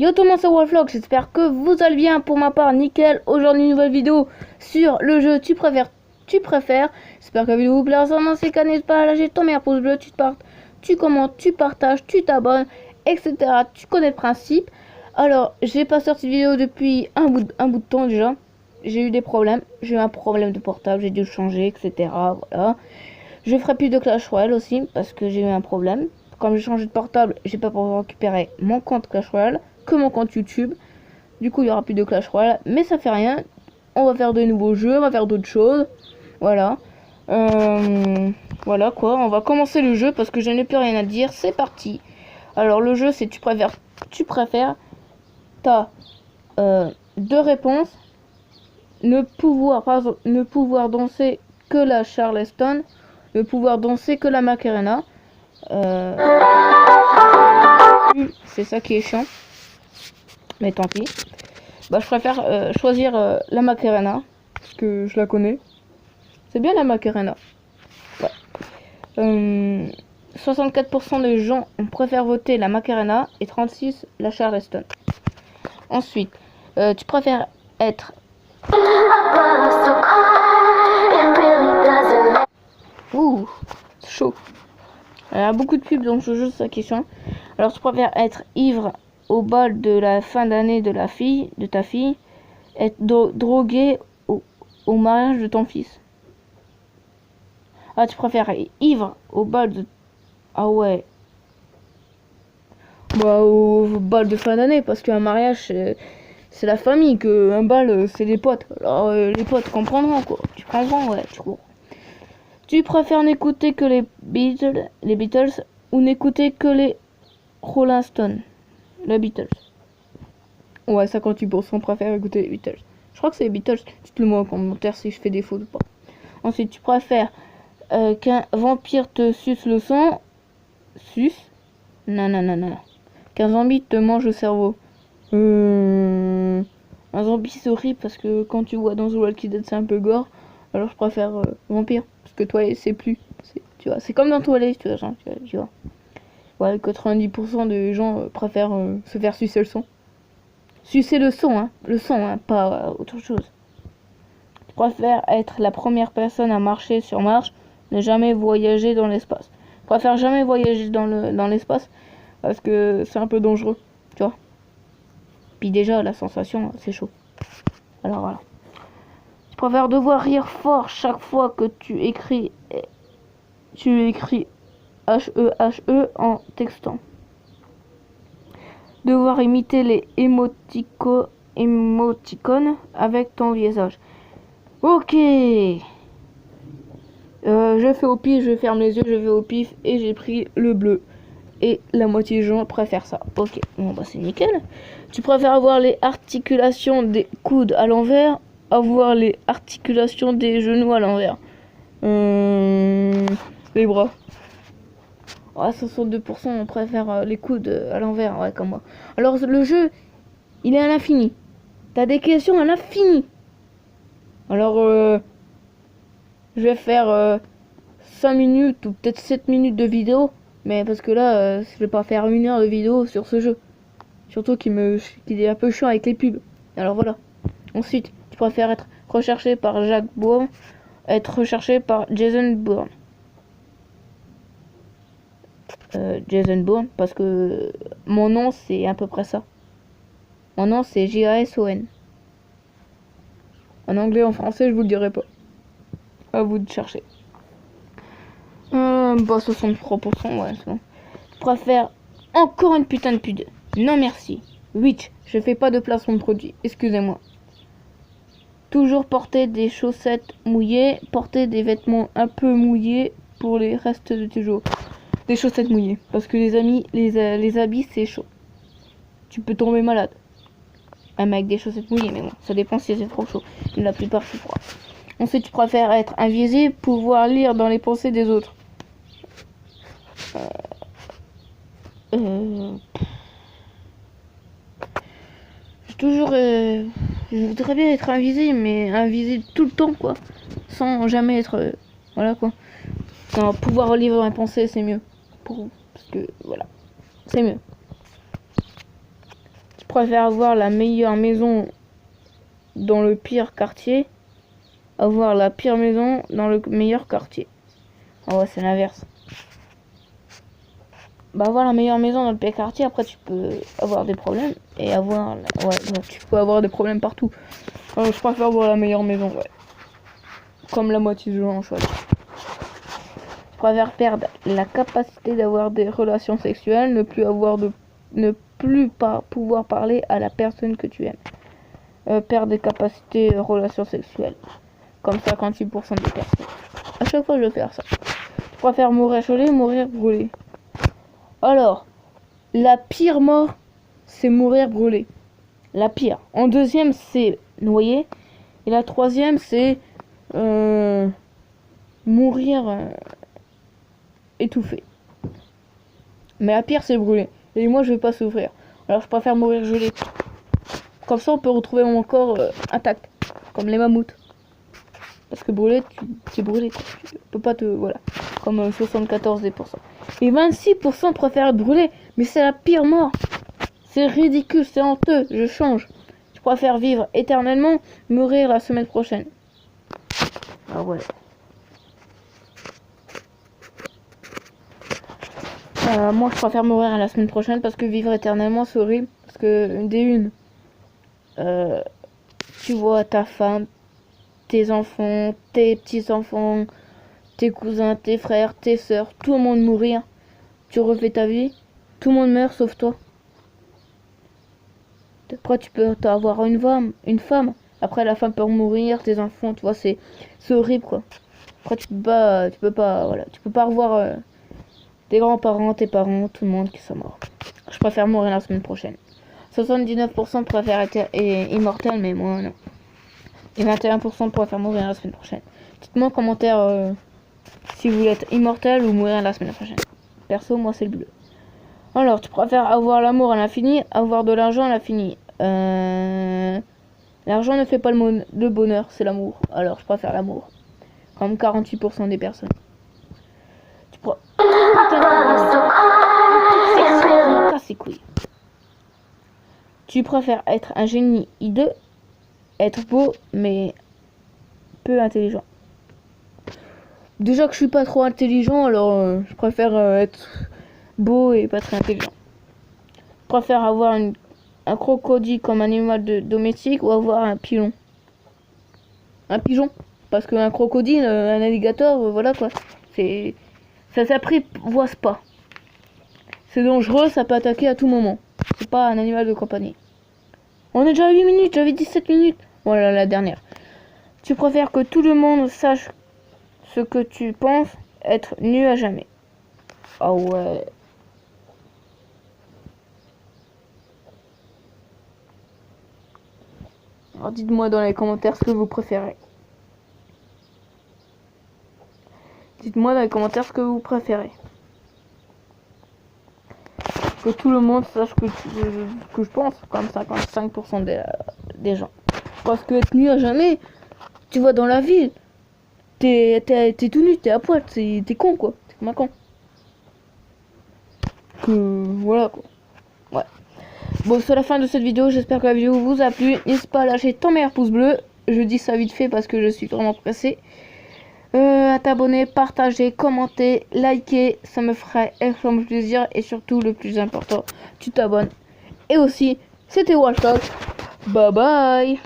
Yo tout le monde, c'est Wolflog, j'espère que vous allez bien. Pour ma part, nickel. Aujourd'hui, une nouvelle vidéo sur le jeu tu préfères. J'espère que la vidéo vous plaira. Dans ces cas, n'hésite pas à lâcher ton meilleur pouce bleu, tu commentes, tu partages, tu t'abonnes, etc. Tu connais le principe. Alors, j'ai pas sorti de vidéo depuis un bout de temps déjà. J'ai eu des problèmes. J'ai eu un problème de portable, j'ai dû le changer, etc. Voilà. Je ferai plus de Clash Royale aussi parce que j'ai eu un problème. Comme j'ai changé de portable, j'ai pas pu récupérer mon compte Clash Royale, que mon compte YouTube. Du coup, il y aura plus de Clash Royale, mais ça fait rien. On va faire de nouveaux jeux, on va faire d'autres choses. Voilà. Voilà quoi. On va commencer le jeu parce que je n'ai plus rien à dire. C'est parti. Alors le jeu, c'est tu préfères. T'as deux réponses. Ne pouvoir danser que la Charleston. Ne pouvoir danser que la Macarena. C'est ça qui est chiant. Mais tant pis. Bah, je préfère choisir la Macarena. Parce que je la connais. C'est bien la Macarena. Ouais. 64% des gens préfèrent voter la Macarena et 36% la Charleston. Ensuite, tu préfères être... Ouh, c'est chaud. Il y a beaucoup de pubs donc je joue sa question. Alors tu préfères être ivre au bal de la fin d'année de ta fille, être drogué au mariage de ton fils. Ah, tu préfères ivre au bal de... Ah ouais. Bah au bal de fin d'année parce qu'un mariage c'est la famille, que un bal c'est les potes. Alors les potes comprendront quoi. Tu comprends, ouais, tu comprends. Tu préfères n'écouter que les Beatles ou n'écouter que les Rolling Stones? Les Beatles. Ouais, 58% préfèrent écouter les Beatles. Je crois que c'est les Beatles. Dites-le moi en commentaire si je fais des fautes ou pas. Ensuite, tu préfères qu'un vampire te suce le sang? Suce? Non. Qu'un zombie te mange le cerveau? Un zombie c'est horrible parce que quand tu vois dans The Walking Dead c'est un peu gore. Alors je préfère vampire. Parce que toi c'est plus. Tu vois, c'est comme dans Toilette, tu vois. Ouais, 90% des gens préfèrent se faire sucer le sang. Sucer le sang, pas autre chose. Je préfère être la première personne à marcher sur Mars, ne jamais voyager dans l'espace. Je préfère jamais voyager dans l'espace parce que c'est un peu dangereux, tu vois. Puis déjà, la sensation, c'est chaud. Alors voilà. Je préfère devoir rire fort chaque fois que tu écris H-E en textant. Devoir imiter les émoticônes avec ton visage. Ok. Je fais au pif, je ferme les yeux, je vais au pif et j'ai pris le bleu. Et la moitié des gens préfèrent ça. Ok, bon bah c'est nickel. Tu préfères avoir les articulations des coudes à l'envers, avoir les articulations des genoux à l'envers? Les bras. Ouais, 62% on préfère les coudes à l'envers, ouais, comme moi. Alors le jeu, il est à l'infini. T'as des questions à l'infini. Alors je vais faire 5 minutes ou peut-être 7 minutes de vidéo. Mais parce que là, je vais pas faire 1 heure de vidéo sur ce jeu. Surtout qu'il est un peu chiant avec les pubs. Alors voilà. Ensuite, tu préfères être recherché par Jack Bourne, être recherché par Jason Bourne. Jason Bourne, parce que mon nom c'est à peu près ça. Mon nom c'est Jason. En anglais, en français, je vous le dirai pas. À vous de chercher. Bah 63%, ouais, c'est bon. Je préfère encore une putain de pub. Non merci. Witch, je fais pas de placement de produit, excusez-moi. Toujours porter des chaussettes mouillées, porter des vêtements un peu mouillés pour les restes de tes jours. Des chaussettes mouillées, parce que les habits c'est chaud. Tu peux tomber malade. Même avec des chaussettes mouillées, mais bon, ça dépend si c'est trop chaud. Mais la plupart c'est froid. Ensuite, tu préfères être invisible, pouvoir lire dans les pensées des autres. Je voudrais bien être invisible, mais invisible tout le temps, quoi. Sans jamais être... voilà, quoi. Non, pouvoir lire dans les pensées, c'est mieux. Parce que, voilà. C'est mieux. préfère avoir la meilleure maison dans le pire quartier, avoir la pire maison dans le meilleur quartier. Ah ouais, c'est l'inverse. Bah, avoir la meilleure maison dans le pire quartier, après tu peux avoir des problèmes et avoir... Ouais, donc tu peux avoir des problèmes partout. Alors, je préfère avoir la meilleure maison, ouais. Comme la moitié du gens choisit. Je préfère perdre la capacité d'avoir des relations sexuelles, ne plus pas pouvoir parler à la personne que tu aimes. Perdre des capacités de relations sexuelles. Comme 58% des personnes. À chaque fois je vais faire ça. Je préfère mourir gelé ou mourir brûlé. Alors, la pire mort, c'est mourir brûlé. La pire. En deuxième, c'est noyé. Et la troisième, c'est mourir étouffé. Mais la pire, c'est brûlé. Et moi, je vais pas souffrir. Alors, je préfère mourir gelé. Comme ça, on peut retrouver mon corps intact. Comme les mammouths. Parce que brûlé, tu es brûlé. Quoi. Tu peux pas te... Voilà. Comme 74%. Et 26% préfèrent être brûlé. Mais c'est la pire mort. C'est ridicule, c'est honteux. Je change. Je préfère vivre éternellement, mourir la semaine prochaine. Ah ouais. Moi, je préfère mourir la semaine prochaine parce que vivre éternellement, c'est horrible. Parce que, tu vois ta femme, tes enfants, tes petits-enfants, tes cousins, tes frères, tes sœurs, tout le monde mourir. Tu refais ta vie, tout le monde meurt sauf toi. Après, tu peux avoir une femme. Après, la femme peut mourir, tes enfants, tu vois, c'est horrible, quoi. Après, tu peux pas, voilà, tu peux pas revoir tes grands-parents, tes parents, tout le monde qui sont morts. Je préfère mourir la semaine prochaine. 79% préfèrent être immortel, mais moi, non. Et 21% préfèrent mourir la semaine prochaine. Dites-moi en commentaire si vous voulez être immortel ou mourir la semaine prochaine. Perso, moi, c'est le bleu. Alors, tu préfères avoir l'amour à l'infini, avoir de l'argent à l'infini. L'argent ne fait pas le bonheur, c'est l'amour. Alors, je préfère l'amour. Comme 48% des personnes. Tu préfères être un génie hideux, être beau, mais peu intelligent. Déjà que je suis pas trop intelligent, alors je préfère être beau et pas très intelligent. Je préfère avoir un crocodile comme animal domestique ou avoir un pigeon. Un pigeon. Parce qu'un crocodile, un alligator, voilà quoi. Ça s'apprivoise pas. C'est dangereux, ça peut attaquer à tout moment. C'est pas un animal de compagnie. On est déjà à 8 minutes, j'avais 17 minutes. Voilà la dernière. Tu préfères que tout le monde sache ce que tu penses, être nu à jamais. Ah ouais. Alors dites-moi dans les commentaires ce que vous préférez. Dites-moi dans les commentaires ce que vous préférez. Que tout le monde sache que je pense, comme 55% des gens. Parce que être nu à jamais, tu vois dans la ville, t'es tout nu, t'es à poil, t'es con quoi, t'es comme un con. Voilà quoi. Ouais. Bon, c'est la fin de cette vidéo, j'espère que la vidéo vous a plu. N'hésite pas à lâcher ton meilleur pouce bleu. Je dis ça vite fait parce que je suis vraiment pressé. À t'abonner, partager, commenter, liker, ça me ferait extrêmement plaisir. Et surtout, le plus important, tu t'abonnes. Et aussi, c'était Watch Talk. Bye bye.